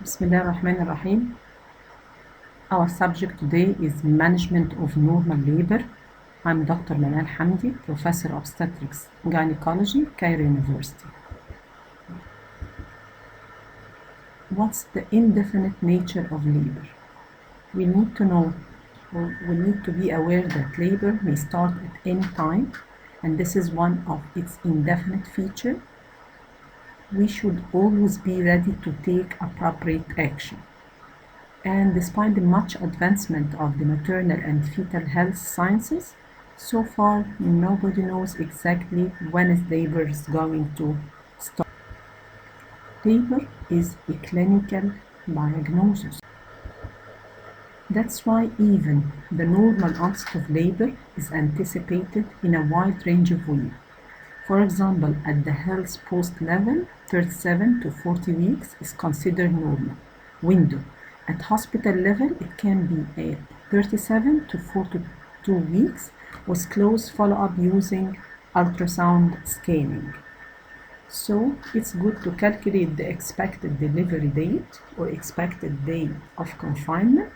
Bismillah ar-Rahman ar-Rahim. Our subject today is management of normal labor. I'm Dr. Manal Hamdy, Professor of Obstetrics Gynecology, Cairo University. What's the indefinite nature of labor? We need to know, or we need to be aware that labor may start at any time, and this is one of its indefinite features. We should always be ready to take appropriate action. And despite the much advancement of the maternal and fetal health sciences, so far nobody knows exactly when is labor is going to start. Labor is a clinical diagnosis. That's why even the normal onset of labor is anticipated in a wide range of ways. For example, at the health post level, 37 to 40 weeks is considered normal window. At hospital level, it can be a 37 to 42 weeks with close follow-up using ultrasound scanning. So it's good to calculate the expected delivery date or expected day of confinement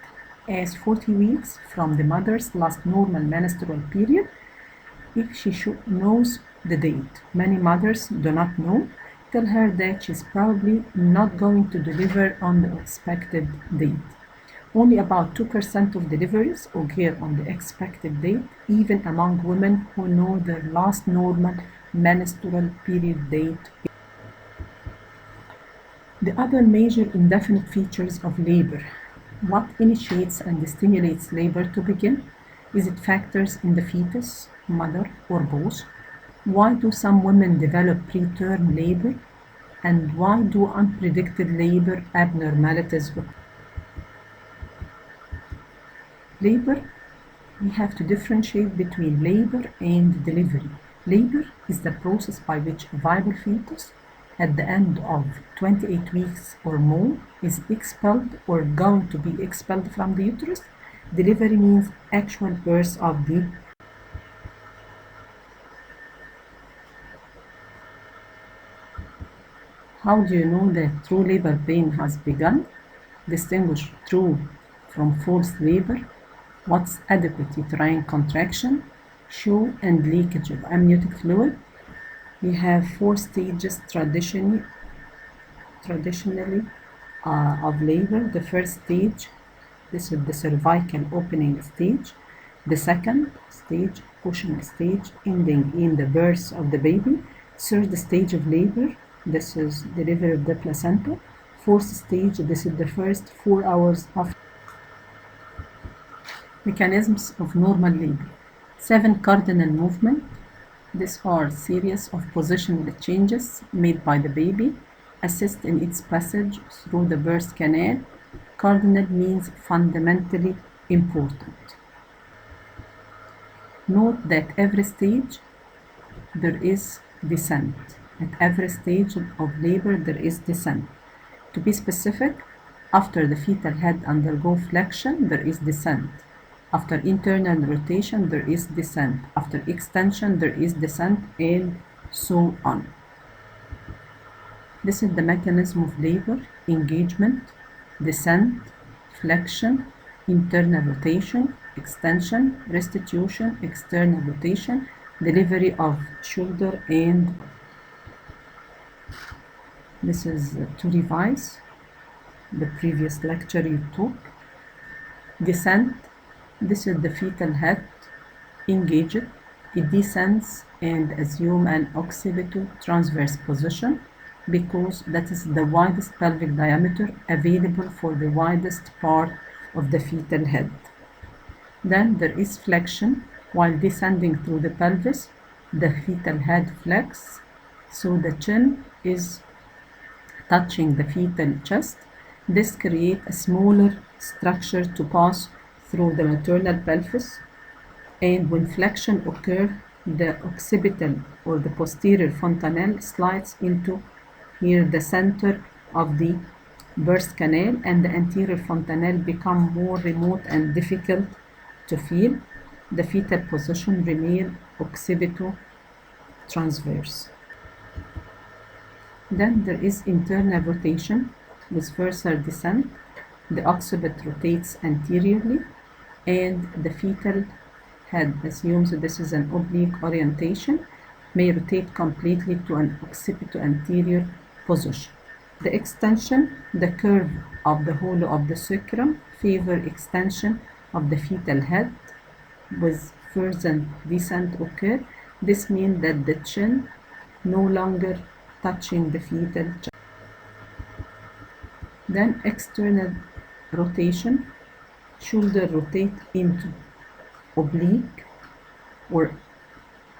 as 40 weeks from the mother's last normal menstrual period if she knows the date. Many mothers do not know. Tell her that she's probably not going to deliver on the expected date. Only about 2% of deliveries occur on the expected date, even among women who know their last normal menstrual period date. The other major indefinite features of labor. What initiates and stimulates labor to begin? Is it factors in the fetus, mother, or both? Why do some women develop preterm labor? And why do unpredicted labor abnormalities occur? Labor, we have to differentiate between labor and delivery. Labor is the process by which a viable fetus at the end of 28 weeks or more is expelled or going to be expelled from the uterus. Delivery means actual birth of the How do you know that true labor pain has begun? Distinguish true from false labor. What's adequate uterine contraction? Show and leakage of amniotic fluid. We have 4 stages traditionally of labor. The first stage, this is the cervical opening stage. The second stage, pushing stage, ending in the birth of the baby. Third stage of labor, this is delivery of the placenta. Fourth stage, this is the first 4 hours of mechanisms of normal labor. 7 cardinal movements. These are series of positional changes made by the baby, assist in its passage through the birth canal. Cardinal means fundamentally important. Note that every stage there is descent. At every stage of labor there is descent. To be specific, after the fetal head undergoes flexion, there is descent. After internal rotation, there is descent. After extension, there is descent, and so on. This is the mechanism of labor: engagement, descent, flexion, internal rotation, extension, restitution, external rotation, delivery of shoulder, and this is to revise the previous lecture you took. Descent, this is the fetal head engaged. It descends and assumes an occipito-transverse position because that is the widest pelvic diameter available for the widest part of the fetal head. Then there is flexion. While descending through the pelvis, the fetal head flexes, so the chin is touching the fetal chest. This creates a smaller structure to pass through the maternal pelvis, and when flexion occurs, the occipital or the posterior fontanelle slides into here the center of the birth canal, and the anterior fontanelle become more remote and difficult to feel. The fetal position remains occipito-transverse. Then there is internal rotation. with further descent. The occiput rotates anteriorly, and the fetal head assumes this is an oblique orientation, may rotate completely to an occipito-anterior position. The extension, the curve of the hollow of the sacrum favor extension of the fetal head with further descent occur. This means that the chin no longer touching the fetal chest. Then external rotation, shoulder rotate into oblique or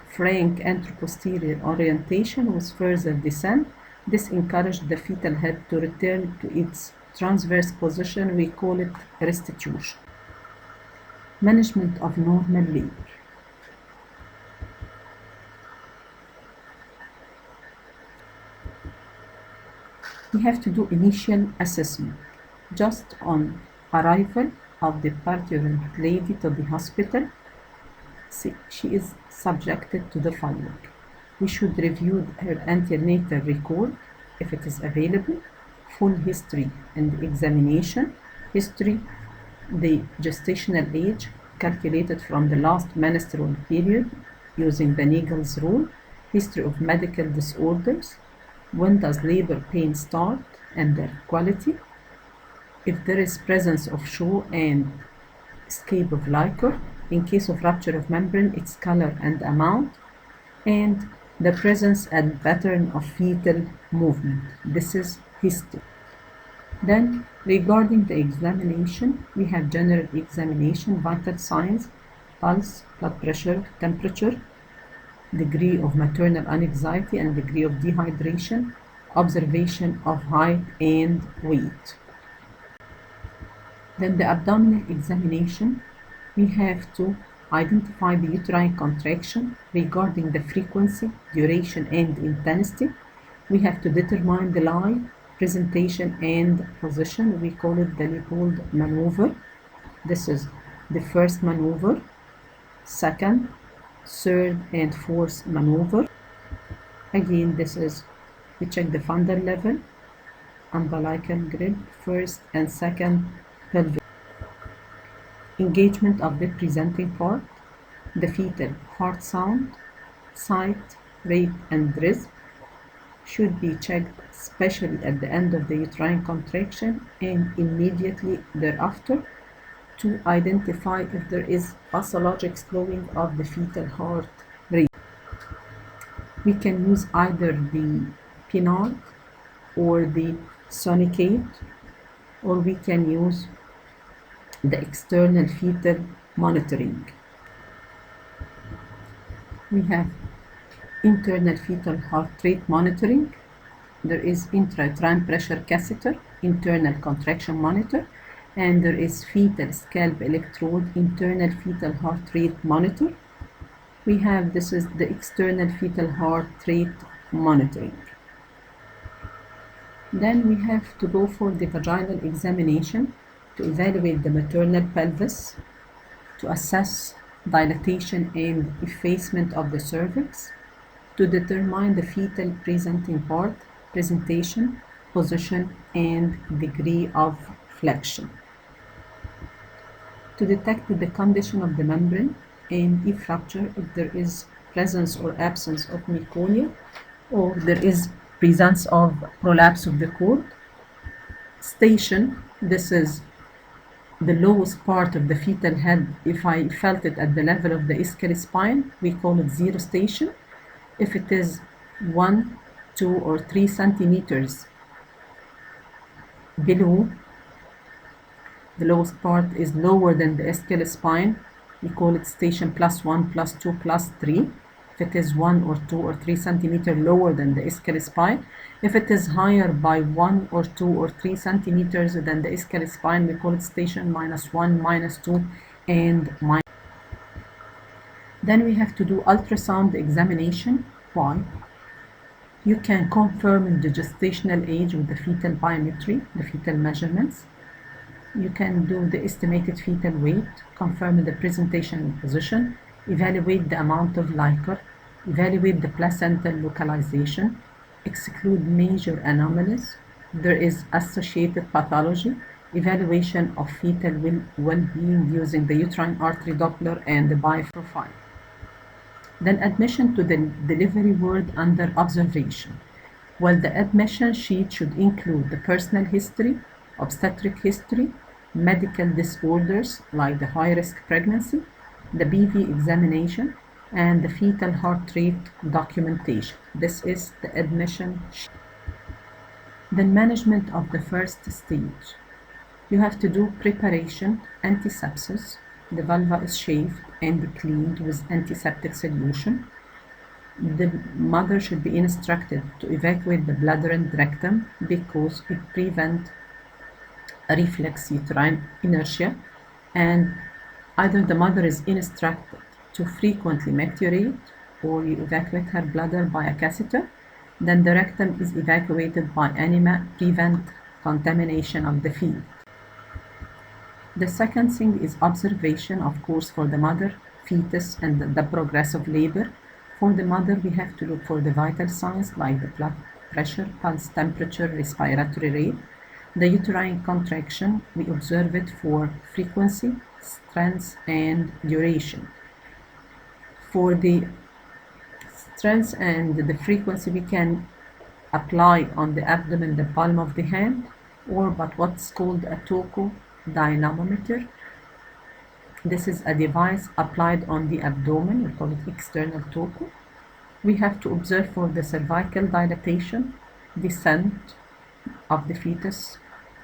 frank anteroposterior orientation with further descent. This encourages the fetal head to return to its transverse position. We call it restitution. Management of normal labor. We have to do initial assessment. Just on arrival of the parturient lady to the hospital, she is subjected to the following. We should review her antenatal record if it is available, full history and examination history, the gestational age calculated from the last menstrual period using the Nagel's rule, history of medical disorders, when does labor pain start and their quality, if there is presence of show and escape of liquor, in case of rupture of membrane, its color and amount, and the presence and pattern of fetal movement. This is history. Then, regarding the examination, we have general examination, vital signs, pulse, blood pressure, temperature, degree of maternal anxiety and degree of dehydration, observation of height and weight. Then the abdominal examination, we have to identify the uterine contraction regarding the frequency, duration, and intensity. We have to determine the lie, presentation, and position. We call it the Leopold maneuver. This is the first maneuver, second, third, and fourth maneuver. Again, this is, we check the fundal level, umbilical grid, first and second pelvic. Engagement of the presenting part, the fetal heart sound, sight, rate, and rhythm should be checked, especially at the end of the uterine contraction and immediately thereafter, to identify if there is pathologic slowing of the fetal heart rate. We can use either the penile or the sonicate, or we can use the external fetal monitoring. We have internal fetal heart rate monitoring. There is intrauterine pressure catheter, internal contraction monitor, and there is fetal scalp electrode, internal fetal heart rate monitor. We have, this is the external fetal heart rate monitoring. Then we have to go for the vaginal examination to evaluate the maternal pelvis, to assess dilatation and effacement of the cervix, to determine the fetal presenting part, presentation, position, and degree of flexion, to detect the condition of the membrane, and if rupture, if there is presence or absence of meconium, or there is presence of prolapse of the cord. Station, this is the lowest part of the fetal head. If I felt it at the level of the ischial spine, we call it 0 station. If it is 1, 2, or 3 centimeters below, the lowest part is lower than the ischial spine, we call it station +1, +2, +3. If it is 1 or 2 or 3 centimeters lower than the ischial spine. If it is higher by 1 or 2 or 3 centimeters than the ischial spine, we call it station -1, -2, and -. Then we have to do ultrasound examination. Why? You can confirm the gestational age with the fetal biometry, the fetal measurements. You can do the estimated fetal weight, confirm the presentation and position, evaluate the amount of liquor, evaluate the placental localization, exclude major anomalies, There is associated pathology, evaluation of fetal well-being using the uterine artery Doppler and the bioprofile. Then admission to the delivery ward under observation. Well, the admission sheet should include the personal history, obstetric history, medical disorders like the high-risk pregnancy, the BV examination, and the fetal heart rate documentation. This is the admission sheet. Then management of the first stage. You have to do preparation, antisepsis. The vulva is shaved and cleaned with antiseptic solution. The mother should be instructed to evacuate the bladder and rectum because it prevents reflex uterine inertia, and either the mother is instructed to frequently mecturate or you evacuate her bladder by a catheter. Then the rectum is evacuated by enema, prevent contamination of the field. The second thing is observation, of course, for the mother, fetus, and the progress of labor. For the mother, we have to look for the vital signs like the blood pressure, pulse, temperature, respiratory rate. The uterine contraction, we observe it for frequency, strength, and duration. For the strength and the frequency, we can apply on the abdomen, the palm of the hand, or but what's called a toco dynamometer. This is a device applied on the abdomen. We call it external toco. We have to observe for the cervical dilatation, descent of the fetus.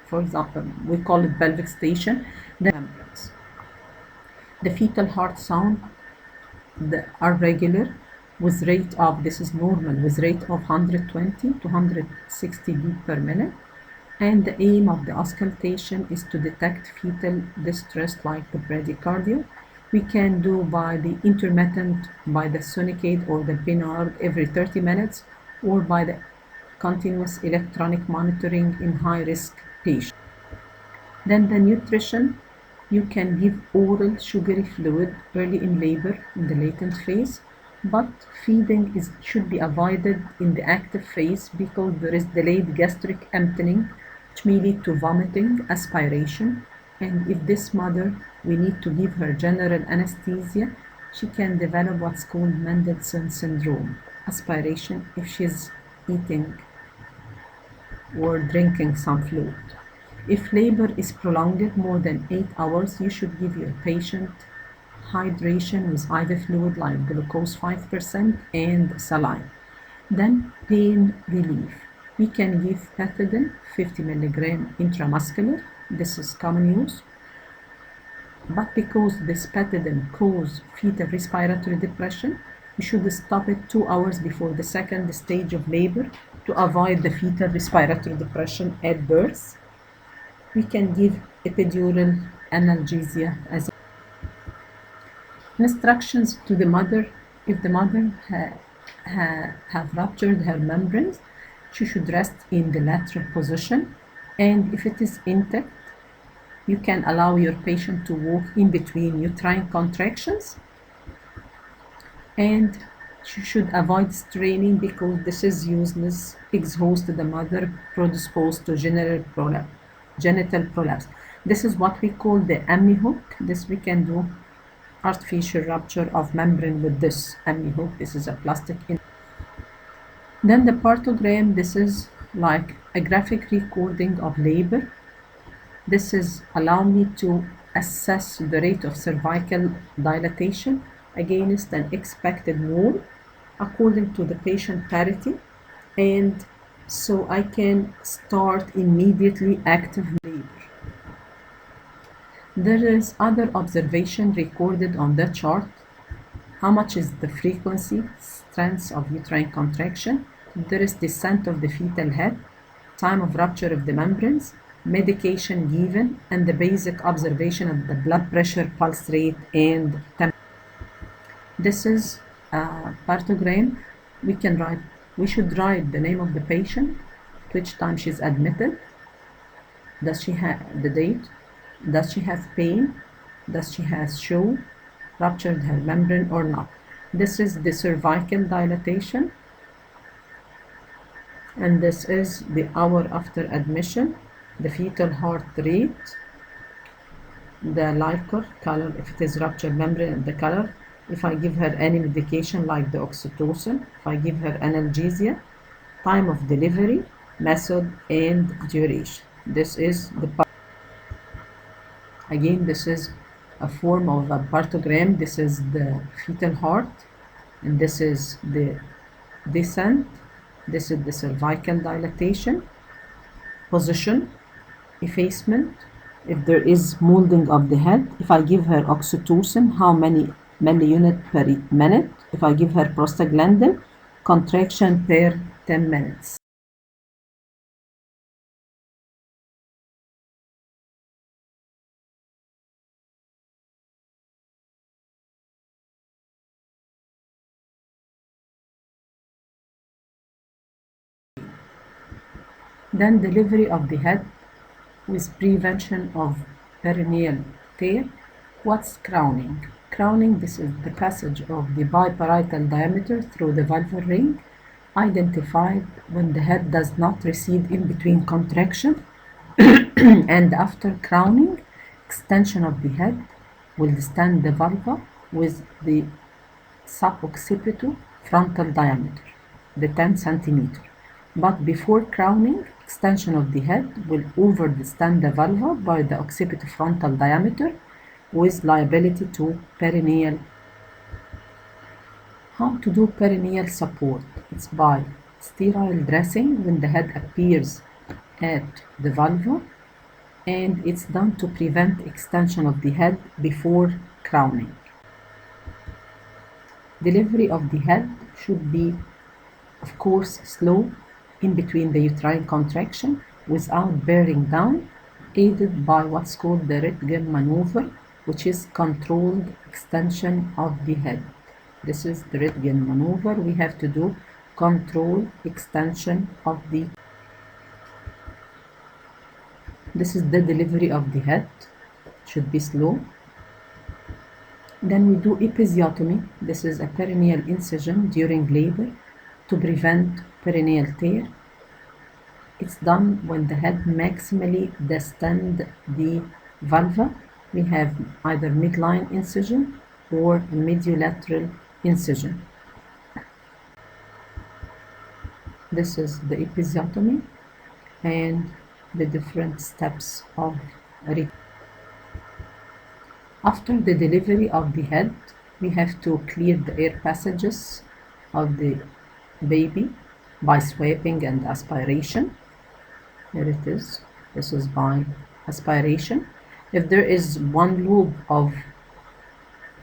For example, we call it pelvic station. The membranes. The fetal heart sound are regular with rate of, this is normal, with rate of 120 to 160 beats per minute. And the aim of the auscultation is to detect fetal distress like the bradycardia. We can do by the intermittent, by the sonicate or the Pinard every 30 minutes, or by the continuous electronic monitoring in high-risk patients. Then the nutrition, you can give oral sugary fluid early in labor in the latent phase, but feeding should be avoided in the active phase because there is delayed gastric emptying, which may lead to vomiting, aspiration, and if this mother, we need to give her general anesthesia, she can develop what's called Mendelssohn syndrome, aspiration if she's eating or drinking some fluid. If labor is prolonged more than 8 hours, you should give your patient hydration with IV fluid like glucose 5% and saline. Then pain relief. We can give pethidine 50 mg intramuscular. This is common use. But because this pethidine causes fetal respiratory depression, we should stop it 2 hours before the second stage of labor to avoid the fetal respiratory depression at birth. We can give epidural analgesia as instructions to the mother. If the mother have ruptured her membranes, she should rest in the lateral position, and if it is intact, you can allow your patient to walk in between uterine contractions, and she should avoid straining because this is useless, exhaust the mother, predisposed to genital prolapse. This is what we call the amni hook. This we can do artificial rupture of membrane with this amni hook. This is a plastic. Then the partogram, this is like a graphic recording of labor. This is allow me to assess the rate of cervical dilatation against an expected norm according to the patient parity, and so I can start immediately active labor. There is other observation recorded on the chart. How much is the frequency, strength of uterine contraction? There is descent of the fetal head, time of rupture of the membranes, medication given, and the basic observation of the blood pressure, pulse rate, and temperature. This is a partogram. We should write the name of the patient, which time she's admitted, does she have the date, does she have pain, does she have show, ruptured her membrane or not. This is the cervical dilatation. And this is the hour after admission, the fetal heart rate, the liquor color, if it is ruptured membrane, the color. If I give her any medication like the oxytocin, if I give her analgesia, time of delivery, method, and duration. This is the again, this is a form of a partogram. This is the fetal heart, and this is the descent. This is the cervical dilatation, position, effacement, if there is molding of the head. If I give her oxytocin, how many milliunit per minute? If I give her prostaglandin, contraction per 10 minutes. Then delivery of the head with prevention of perineal tear. What's crowning? Crowning, this is the passage of the biparietal diameter through the valvular ring, identified when the head does not recede in between contraction and after crowning. Extension of the head will distend the vulva with the suboccipito frontal diameter, the 10 centimeter. But before crowning, extension of the head will over distend the vulva by the occipitofrontal diameter with liability to perineal. How to do perineal support? It's by sterile dressing when the head appears at the vulva, and it's done to prevent extension of the head before crowning. Delivery of the head should be, of course, slow in between the uterine contraction without bearing down, aided by what's called the Röntgen maneuver, which is controlled extension of the head. This is the Röntgen maneuver. We have to do controlled extension of the. This is the delivery of the head. Should be slow. Then we do episiotomy. This is a perineal incision during labor to prevent perineal tear. It's done when the head maximally distends the vulva. We have either midline incision or mediolateral incision. This is the episiotomy and the different steps of recovery. After the delivery of the head, we have to clear the air passages of the baby by swabing and aspiration. Here it is. This is by aspiration. If there is one loop of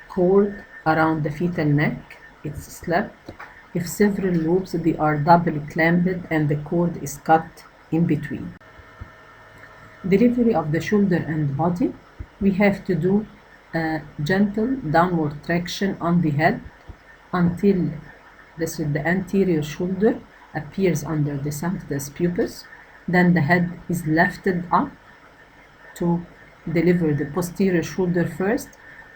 cord around the fetal neck, it's slipped. If several loops, they are doubly clamped and the cord is cut in between. Delivery of the shoulder and body, we have to do a gentle downward traction on the head until this is the anterior shoulder appears under the sanctus pubis. Then the head is lifted up to deliver the posterior shoulder first,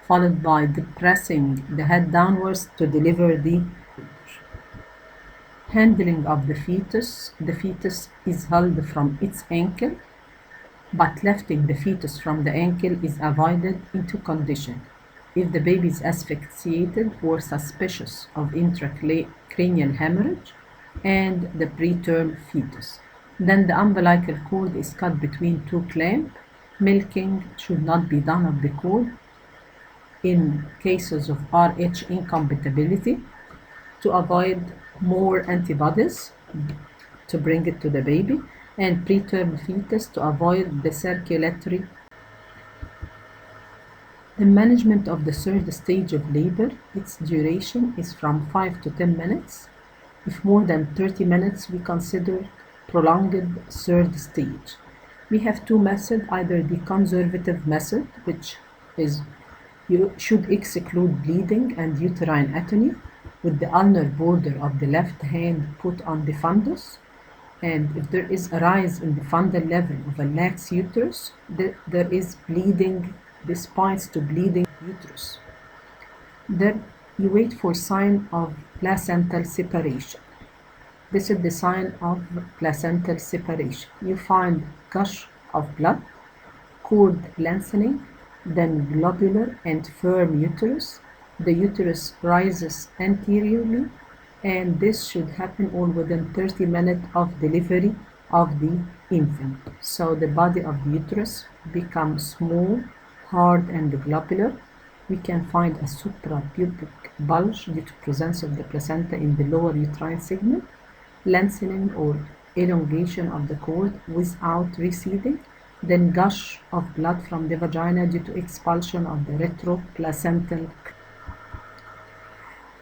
followed by depressing the head downwards to deliver the handling of the fetus. The fetus is held from its ankle, but lifting the fetus from the ankle is avoided in two conditions: if the baby is asphyxiated or suspicious of intracranial hemorrhage, and the preterm fetus. Then the umbilical cord is cut between two clamps. Milking should not be done of the cord in cases of RH incompatibility to avoid more antibodies to bring it to the baby, and preterm fetus to avoid the circulatory. The management of the third stage of labor, its duration is from 5 to 10 minutes. If more than 30 minutes, we consider prolonged third stage. We have two methods, either the conservative method, which is you should exclude bleeding and uterine atony, with the ulnar border of the left hand put on the fundus, and if there is a rise in the fundal level of a lax uterus, there is bleeding, this points to bleeding uterus. Then you wait for sign of placental separation. This is the sign of placental separation. You find gush of blood, cord lengthening, then globular and firm uterus. The uterus rises anteriorly, and this should happen all within 30 minutes of delivery of the infant. So the body of the uterus becomes small, hard, and globular. We can find a suprapubic bulge due to presence of the placenta in the lower uterine segment, lengthening or elongation of the cord without receding, then gush of blood from the vagina due to expulsion of the retroplacental.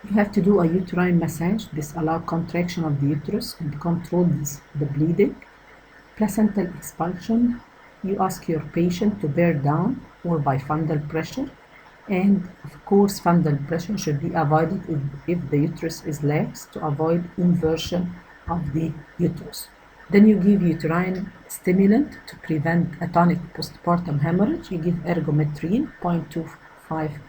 You have to do a uterine massage. This allows contraction of the uterus and controls the bleeding. Placental expulsion, you ask your patient to bear down or by fundal pressure, and of course fundal pressure should be avoided if the uterus is lax to avoid inversion of the uterus. Then you give uterine stimulant to prevent atonic postpartum hemorrhage. You give ergometrine 0.25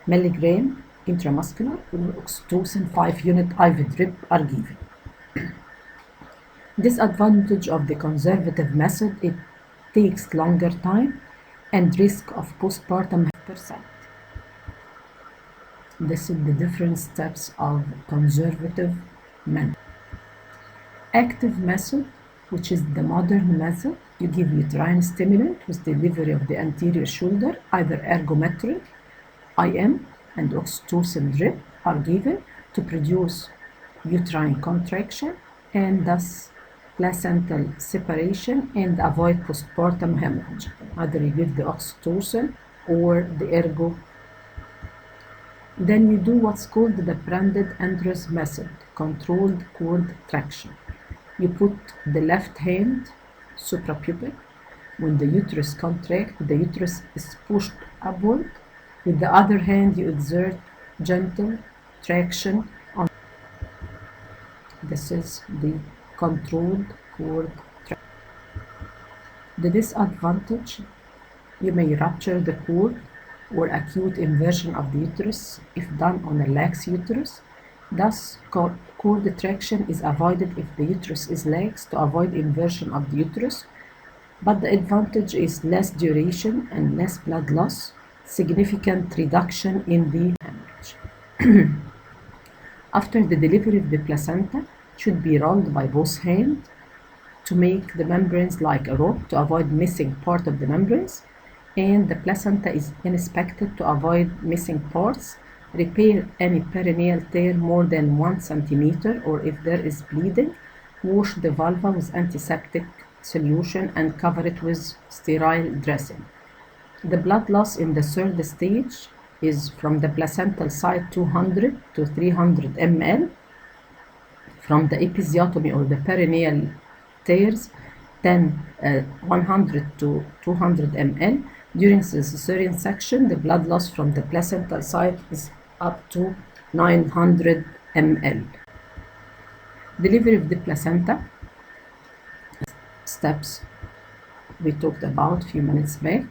milligram intramuscular, or oxytocin 5 unit IV drip are given. Disadvantage of the conservative method, it takes longer time and risk of postpartum percent. This is the different steps of conservative method. Active method, which is the modern method, you give uterine stimulant with delivery of the anterior shoulder, either ergometrine, IM, and oxytocin drip are given to produce uterine contraction and thus placental separation and avoid postpartum hemorrhage. Either you give the oxytocin or the ergo. Then you do what's called the Brandt-Andrews method, controlled cord traction. You put the left hand suprapubic. When the uterus contracts, the uterus is pushed upward. With the other hand, you exert gentle traction on. This is the controlled cord traction. The disadvantage, you may rupture the cord or acute inversion of the uterus if done on a lax uterus. Thus, cord traction is avoided if the uterus is lax to avoid inversion of the uterus, but the advantage is less duration and less blood loss, significant reduction in the hemorrhage. After the delivery of the placenta, should be rolled by both hands to make the membranes like a rope to avoid missing part of the membranes, and the placenta is inspected to avoid missing parts. Repair any perineal tear more than 1 centimeter, or if there is bleeding, wash the vulva with antiseptic solution and cover it with sterile dressing. The blood loss in the third stage is from the placental side 200 to 300 ml, from the episiotomy or the perineal tears 100 to 200 ml. During the cesarean section, the blood loss from the placental side is up to 900 ml. Delivery of the placenta, steps we talked about a few minutes back.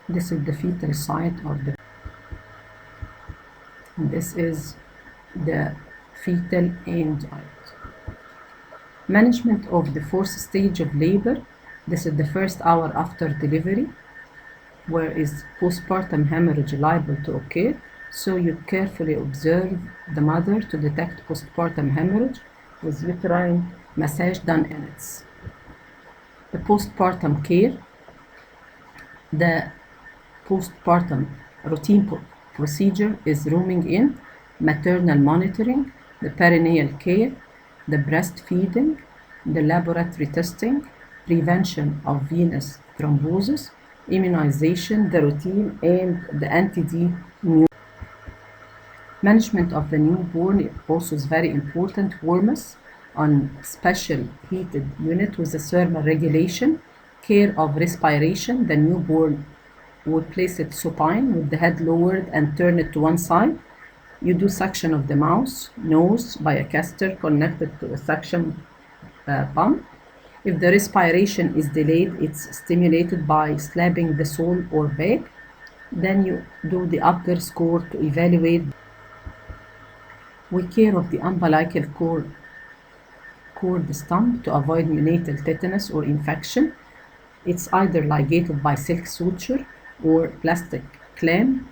This is the fetal side of the. This is the fetal end. Management of the fourth stage of labor. This is the first hour after delivery, where is postpartum hemorrhage liable to occur. So you carefully observe the mother to detect postpartum hemorrhage with uterine massage done in it. The postpartum care. The postpartum routine procedure is rooming in, maternal monitoring, the perineal care, the breastfeeding, the laboratory testing, prevention of venous thrombosis, immunization, the routine, and the anti-D. Management of the newborn also is very important. Warmth on special heated unit with the thermal regulation, care of respiration. The newborn would place it supine with the head lowered and turn it to one side. You do suction of the mouth, nose by a catheter connected to a suction pump. If the respiration is delayed, it's stimulated by slapping the sole or back. Then you do the upper score to evaluate. We care of the umbilical cord stump to avoid neonatal tetanus or infection. It's either ligated by silk suture or plastic clamp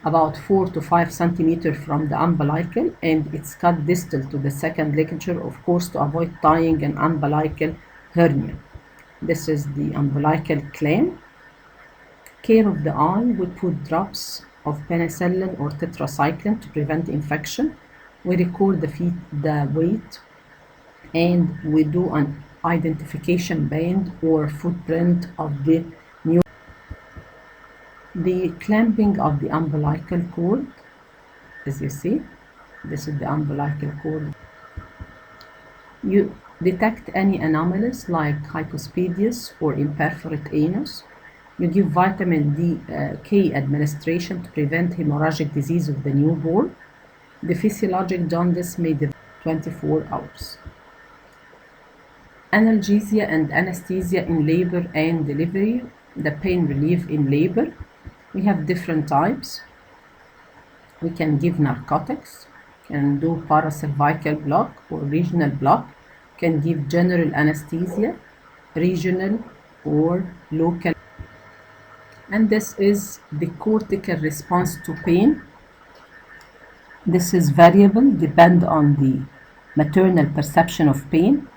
about 4 to 5 centimeters from the umbilical, and it's cut distal to the second ligature, of course, to avoid tying an umbilical hernia. This is the umbilical clamp. Care of the eye, we put drops of penicillin or tetracycline to prevent infection. We record the weight, and we do an identification band or footprint of the new. The clamping of the umbilical cord, as you see, this is the umbilical cord. You detect any anomalies like hypospadias or imperforate anus. You give vitamin K administration to prevent hemorrhagic disease of the newborn. The physiologic jaundice may develop 24 hours. Analgesia and anesthesia in labor and delivery, the pain relief in labor. We have different types. We can give narcotics, can do paracervical block or regional block, can give general anesthesia, regional or local. And this is the cortical response to pain. This is variable, depend on the maternal perception of pain,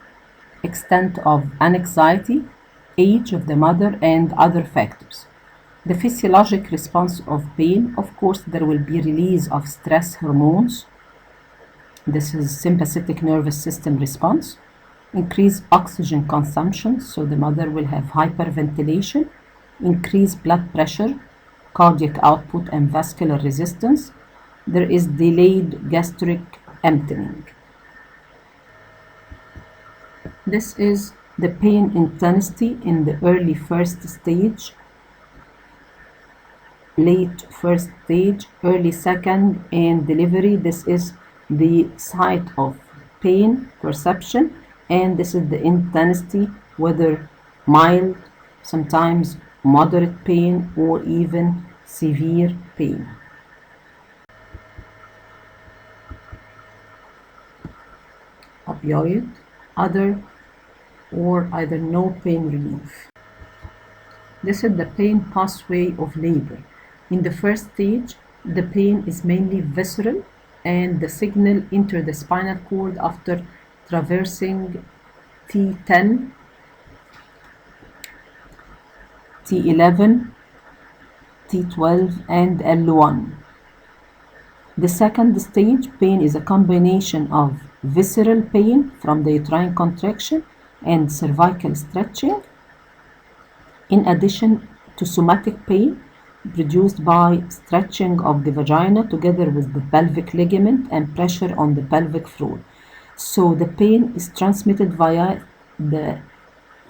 extent of anxiety, age of the mother, and other factors. The physiologic response of pain, of course, there will be release of stress hormones. This is sympathetic nervous system response. Increased oxygen consumption, so the mother will have hyperventilation. Increased blood pressure, cardiac output, and vascular resistance. There is delayed gastric emptying. This is the pain intensity in the early first stage, late first stage, early second, and delivery. This is the site of pain perception, and this is the intensity, whether mild, sometimes moderate pain, or even severe pain. Opioid, other, or either no pain relief. This is the pain pathway of labor. In the first stage, the pain is mainly visceral, and the signal enters the spinal cord after traversing T10, T11, T12, and L1. The second stage pain is a combination of visceral pain from the uterine contraction and cervical stretching, in addition to somatic pain produced by stretching of the vagina together with the pelvic ligament and pressure on the pelvic floor. So the pain is transmitted via the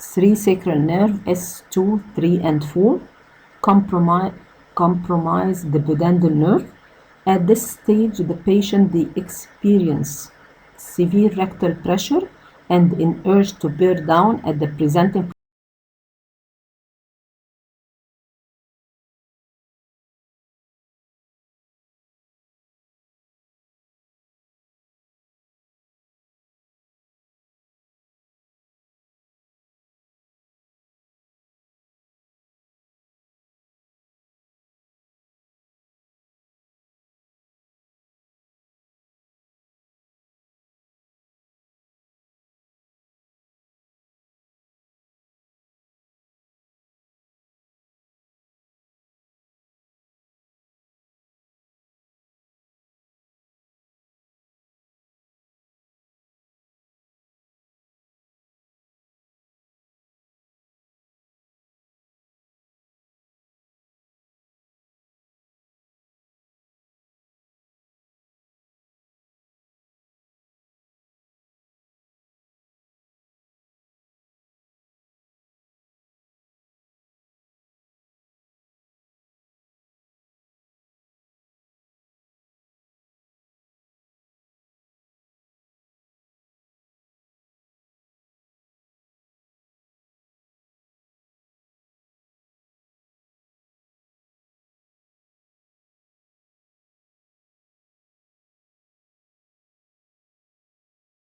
3 sacral nerve S2, 3, and 4, compromise the pudendal nerve. At this stage, the patient experience severe rectal pressure and an urge to bear down at the presenting